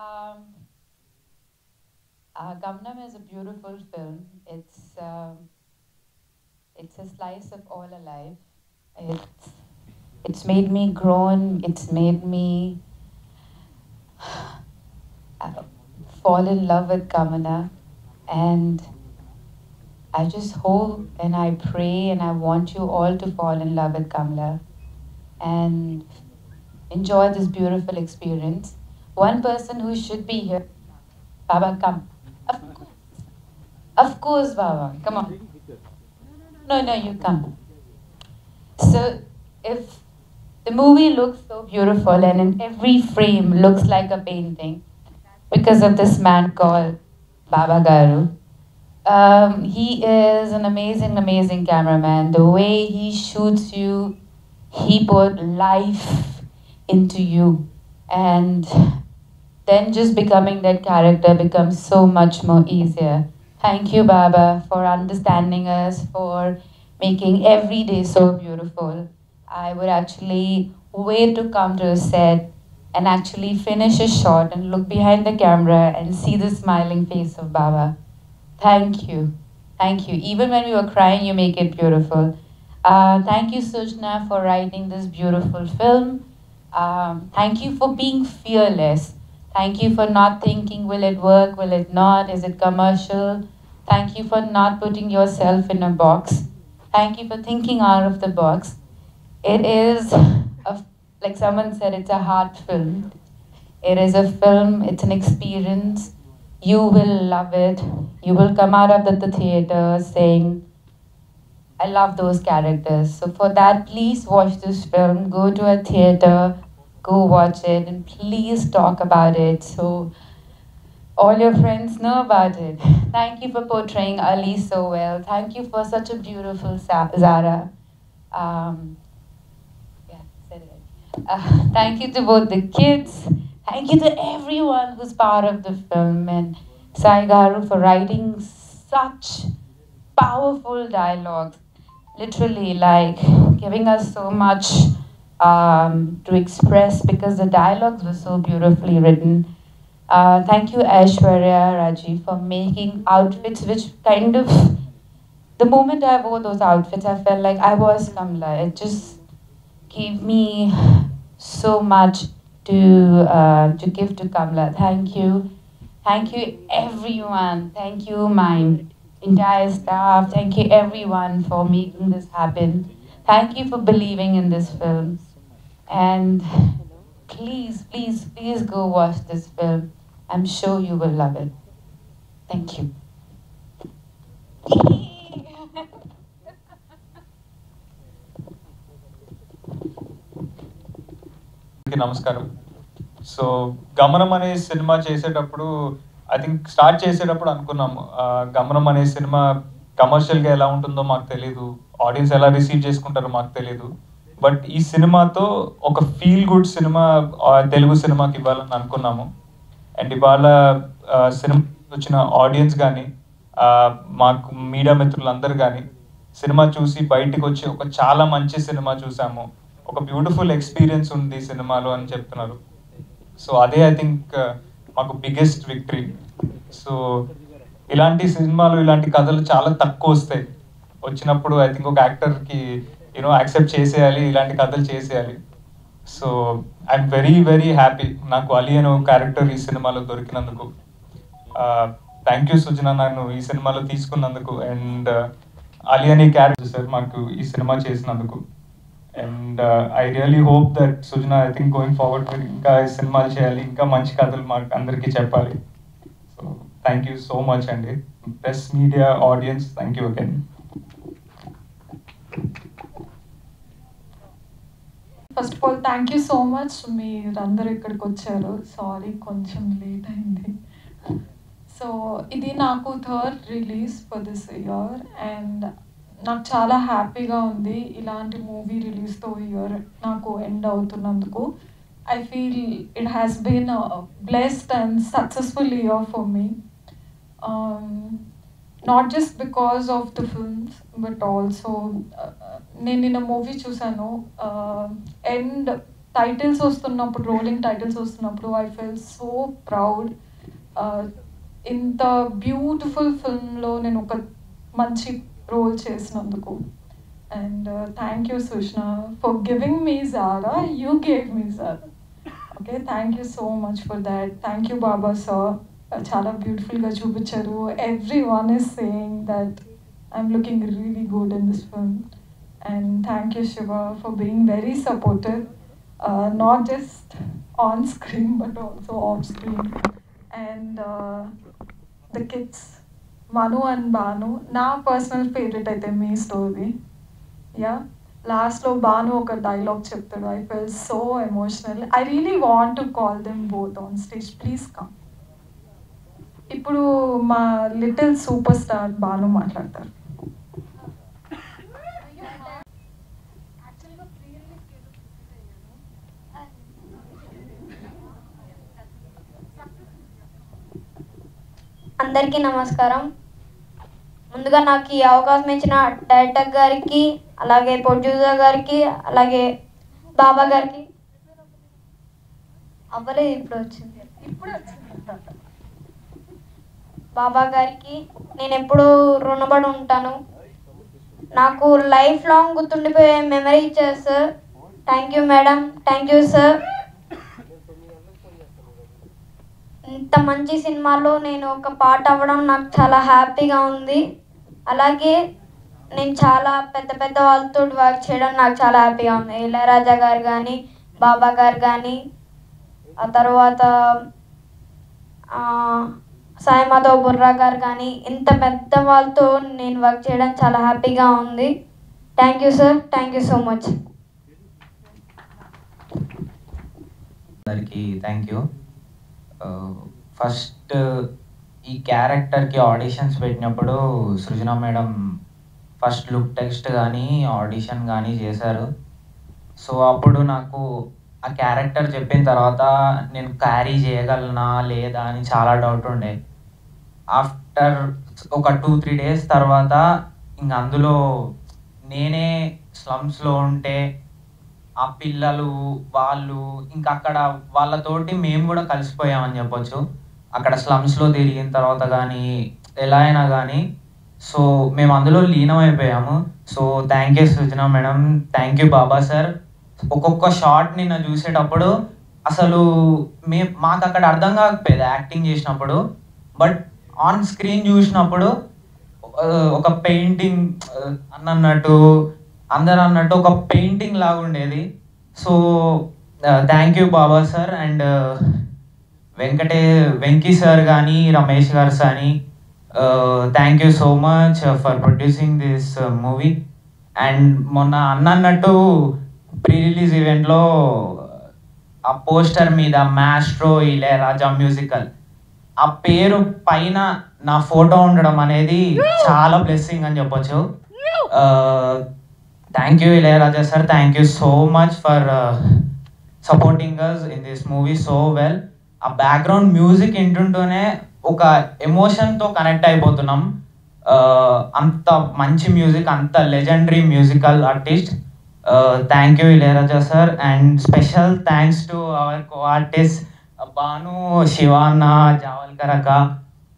Um, Gamnam is a beautiful film. It's a slice of all alive. It's it's made me grown. It's made me uh, fall in love with Kamana, and I just hope and I pray and I want you all to fall in love with Kamala and enjoy this beautiful experience. One person who should be here, Baba, come. Of course, Baba, come on. No, no, you come. So, if the movie looks so beautiful and in every frame looks like a painting because of this man called Baba Garu. He is an amazing, amazing cameraman. The way he shoots you, he put life into you. And then just becoming that character becomes so much more easier. Thank you, Baba, for understanding us, for making every day so beautiful. I would actually wait to come to a set and actually finish a shot and look behind the camera and see the smiling face of Baba. Thank you. Thank you. Even when you are crying, you make it beautiful. Thank you, Sujna, for writing this beautiful film. Thank you for being fearless. Thank you for not thinking, will it work, will it not, is it commercial? Thank you for not putting yourself in a box. Thank you for thinking out of the box. It is, like someone said, it's a heart film. It is a film, it's an experience. You will love it. You will come out of the theater saying, I love those characters. So, for that, please watch this film. Go to a theater, go watch it, and please talk about it so all your friends know about it. Thank you for portraying Ali so well. Thank you for such a beautiful Zara. Um, yeah, said it right. Thank you to both the kids. Thank you to everyone who's part of the film and Sai Garu for writing such powerful dialogues. Literally, like giving us so much to express because the dialogues were so beautifully written. Thank you, Aishwarya Raji, for making outfits which kind of, the moment I wore those outfits, I felt like I was Kamla. It just gave me so much to give to Kamla. Thank you everyone. Thank you my entire staff. Thank you everyone for making this happen. Thank you for believing in this film. And please, please, please go watch this film. I'm sure you will love it. Thank you. నమస్కారం. So గమనం అనే cinema చేసేటప్పుడు I think start చేసేటప్పుడు అనుకున్నాము గమనం అనే cinema కమర్షియల్గా ఎలా ఉంటుందో మాకు తెలీదు, ఆడియన్స్ ఎలా రిసీవ్ చేసుకుంటారో మాకు తెలీదు. బట్ ఈ సినిమాతో ఒక ఫీల్ గుడ్ సినిమా తెలుగు సినిమాకి ఇవ్వాలని అనుకున్నాము. అండ్ ఇవాళ సినిమా వచ్చిన ఆడియన్స్ కానీ మాకు మీడియా మిత్రులందరూ కానీ సినిమా చూసి బయటికి వచ్చి ఒక చాలా మంచి సినిమా చూసాము, ఒక బ్యూటిఫుల్ ఎక్స్పీరియన్స్ ఉంది సినిమాలో అని చెప్తున్నారు. సో అదే ఐ థింక్ మాకు బిగ్గెస్ట్ విక్టరీ. సో ఇలాంటి సినిమాలు ఇలాంటి కథలు చాలా తక్కువ వస్తాయి. వచ్చినప్పుడు ఐ థింక్ ఒక యాక్టర్కి యాక్సెప్ట్ చేసేయాలి, ఇలాంటి కథలు చేసేయాలి. So I'm very very happy నాకు అలీ అనే క్యారెక్టర్ ఈ సినిమాలో దొరికినందుకు. థ్యాంక్ యూ సుజన నన్ను ఈ సినిమాలో తీసుకున్నందుకు. అండ్ అలీ అనే క్యారెక్టర్ సార్ మాకు ఈ సినిమా చేసినందుకు. And I really hope that Sujana I think going forward ఇంకా సినిమాలు చేయాలి, ఇంకా మంచి కథలు మాకు అందరికీ చెప్పాలి. So thank you so much అండి. Press media audiences, thank you again. First of all thank you so much, మీరందరూ ఇక్కడికి వచ్చారు. సారీ కొంచెం లేట్ అయింది. సో ఇది నాకు third release for this year and నాకు చాలా హ్యాపీగా ఉంది ఇలాంటి మూవీ రిలీజ్తో ఇయర్ నాకు ఎండ్ అవుతున్నందుకు. I feel it has been blessed and successful year for me. Not just because of the films but also నేను నిన్న మూవీ చూసాను. ఎండ్ టైటిల్స్ వస్తున్నప్పుడు, రోలింగ్ టైటిల్స్ వస్తున్నప్పుడు ఐ ఫెల్ సో ప్రౌడ్. ఇంత beautiful ఫిల్మ్లో నేను ఒక మంచి రోల్ చేసినందుకు. And thank you Sushna for giving me Zara, you gave me Zara. Okay, thank you so much for that. Thank you Baba sir, చాలా బ్యూటిఫుల్గా చూపించారు. Every one is saying that I'm looking really good in this film. And thank you Shiva for being very supportive, not just on screen but also off screen. And the kids, Manu and Banu, na personal favorite aithe me story. Yeah, last lo Banu oka dialogue cheptadu, I felt so emotional. I really want to call them both on stage, please come. Ippudu ma little superstar Banu maatladtaru. అందరికీ నమస్కారం. ముందుగా నాకు ఈ అవకాశం ఇచ్చిన director గారికి, అలాగే producer గారికి, అలాగే బాబా గారికి, అవ్వలేదు ఇప్పుడు వచ్చింది, బాబా గారికి నేను ఎప్పుడూ రుణపడి ఉంటాను. నాకు లైఫ్ లాంగ్ గుర్తుండిపోయే మెమరీ ఇచ్చారు sir. Thank you madam, thank you sir. ఇంత మంచి సినిమాలో నేను ఒక పార్ట్ అవ్వడం నాకు చాలా హ్యాపీగా ఉంది. అలాగే నేను చాలా పెద్ద పెద్ద వాళ్ళతో వర్క్ చేయడం నాకు చాలా హ్యాపీగా ఉంది. ఇళయరాజా గారు కానీ, బాబా గారు కానీ, ఆ తర్వాత సాయి మాధవ్ బుర్రా గారు కానీ, ఇంత పెద్ద వాళ్ళతో నేను వర్క్ చేయడం చాలా హ్యాపీగా ఉంది. Thank you sir, thank you so much. అందరికీ థ్యాంక్ యూ. ఫస్ట్ ఈ క్యారెక్టర్కి ఆడిషన్స్ పెట్టినప్పుడు సృజన మేడం ఫస్ట్ లుక్ టెక్స్ట్ కానీ ఆడిషన్ కానీ చేశారు. సో అప్పుడు నాకు ఆ క్యారెక్టర్ చెప్పిన తర్వాత నేను క్యారీ చేయగలనా లేదా అని చాలా డౌట్ ఉండే. ఆఫ్టర్ ఒక 2-3 డేస్ తర్వాత ఇంక అందులో నేనే స్లమ్స్లో ఉంటే ఆ పిల్లలు వాళ్ళు ఇంకా అక్కడ వాళ్ళతోటి మేము కూడా కలిసిపోయామని చెప్పొచ్చు. అక్కడ స్లమ్స్లో తిరిగిన తర్వాత కానీ ఎలా అయినా కానీ సో మేము అందులో లీనమైపోయాము. So thank you Srujana madam, thank you Baba sir. ఒక్కొక్క షాట్ నిన్న చూసేటప్పుడు అసలు మాకు అక్కడ అర్థం కాకపోయేది యాక్టింగ్ చేసినప్పుడు, బట్ ఆన్ స్క్రీన్ చూసినప్పుడు ఒక పెయింటింగ్ అన్నట్టు అందరు అన్నట్టు ఒక పెయింటింగ్ లాగా ఉండేది. So thank you Baba sir. And Venky sir కానీ రమేష్ గారు కానీ thank you so much for producing this movie. And మొన్న అన్నట్టు ప్రీ రిలీజ్ ఈవెంట్లో ఆ పోస్టర్ మీద మాస్ట్రో ఇళయరాజా మ్యూజికల్ ఆ పేరు పైన నా ఫోటో ఉండడం అనేది చాలా బ్లెస్సింగ్ అని చెప్పొచ్చు. Thank you Ilaiyaraaja sir, thank you so much for supporting us in this movie so well. ఆ బ్యాక్గ్రౌండ్ మ్యూజిక్ వింటుంటూనే ఒక ఎమోషన్తో కనెక్ట్ అయిపోతున్నాం. అంత మంచి మ్యూజిక్, అంత legendary musical artist. Thank you Ilaiyaraaja sir. And special thanks to our co artist Bhanu, Shivanna, Javalkar అక్క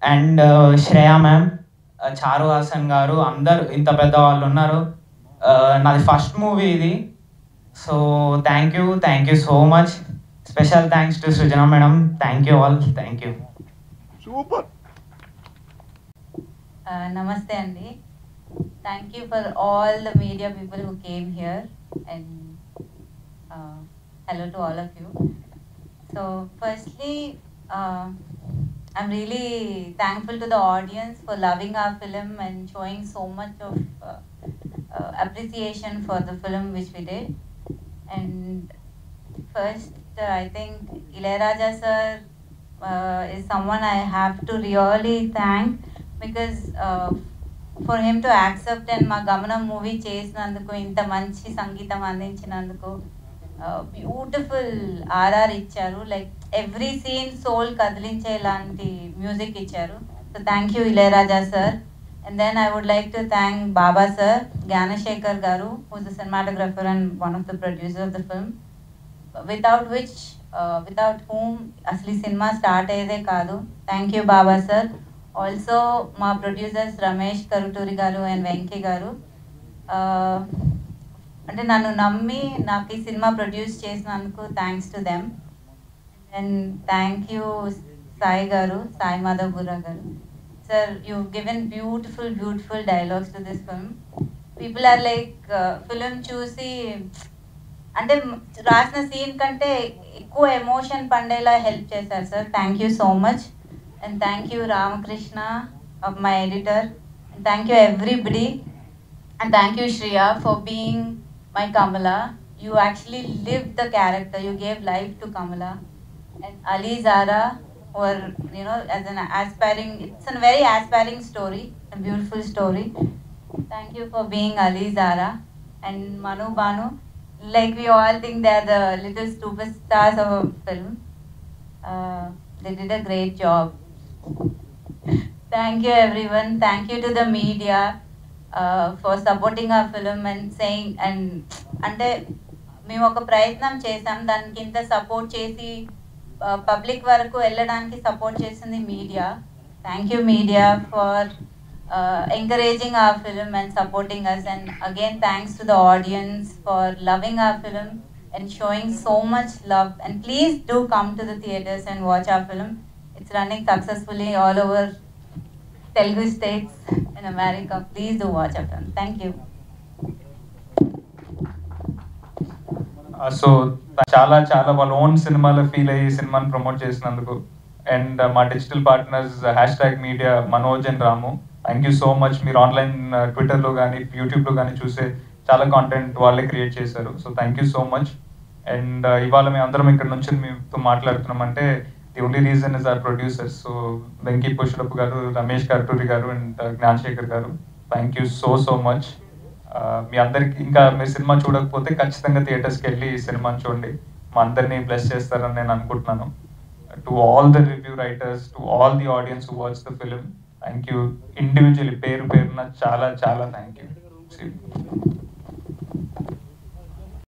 and Shreya ma'am, చారు హాసన్ గారు, అందరు ఇంత పెద్ద వాళ్ళు ఉన్నారు. నాది ఫస్ట్ మూవీ ఇది. So thank you so much. Special thanks to Srujana madam, thank you all, thank you. Super. నమస్తే అండి. Thank you for all the media people who came here and hello to all of you. So firstly, I'm really thankful to the audience for loving our film and showing so much of appreciation for the film which we did. And first, I think Ilayaraja sir is someone I have to really thank because for him to accept and ma Gamanam movie చేసినందుకు, ఇంత మంచి సంగీతం అందించినందుకు, beautiful RR ఇచ్చారు. Like every scene soul కదిలించేలాంటి music ఇచ్చారు. So thank you Ilaiyaraaja sir. And then I would like to thank Baba sir, Gnanasekhar garu, who is the cinematographer and one of the producer of the film. Without which without whom అసలు ఈ సినిమా start అయ్యేదే కాదు. Thank you Baba sir. Also మా producers Ramesh Karuturi garu and Venky garu, అంటే నన్ను నమ్మి నాకు ఈ సినిమా ప్రొడ్యూస్ చేసినందుకు thanks to them. And thank you Sai గారు, సాయి మాధవ్ బుర్రా గారు. Sir, you given beautiful dialogues to this film. People are like film చూసి అంటే రాసిన సీన్ కంటే ఎక్కువ ఎమోషన్ పండేలా హెల్ప్ చేశారు sir. Thank you so much. And thank you Ramakrishna, my editor. And thank you everybody. And thank you Shreya for being my Kamala. You actually lived the character. You gave life to Kamala. And Ali Zara, or as an aspiring, it's a very aspiring story, a beautiful story. Thank you for being Ali Zara. And Manu Banu, like we all think they are the little superstars of a film. They did a great job. Thank you everyone. Thank you to the media. For supporting our film and saying, and అంటే మేము ఒక ప్రయత్నం చేసాం, దానికి ఇంత support చేసి public వరకు వెళ్ళడానికి సపోర్ట్ చేసింది media. Thank you media for encouraging our film and supporting us. And again, thanks to the audience for loving our film and showing so much love. And please do come to the theaters and watch our film. It's running successfully all over Telugu states in America. Please do watch our film. Thank you. So చాలా చాలా వాళ్ళ own సినిమాలో feel అయ్యి సినిమాని promote చేసినందుకు, and మా digital partners #media Manoj and Ramu, thank you so much. మీరు online ట్విట్టర్లో కానీ యూట్యూబ్లో కానీ చూసే చాలా కాంటెంట్ వాళ్ళే క్రియేట్ చేశారు. So thank you so much. And ఇవాళ మేము అందరం ఇక్కడ నుంచి మీతో మాట్లాడుతున్నామంటే the only reason is our producers. So Venky Pushparapu garu, Ramesh Karturi garu and Gnanasekhar garu, thank you so much. మీ అందరికి ఇంకా మీరు సినిమా చూడకపోతే ఖచ్చితంగా థియేటర్స్కి వెళ్ళి ఈ సినిమాని చూడండి. మా అందరినీ బ్లెస్ చేస్తారని నేను అనుకుంటున్నాను. To all the review writers, to all the audience who watch the film, thank you individually, పేరున చాలా చాలా థ్యాంక్ యూ.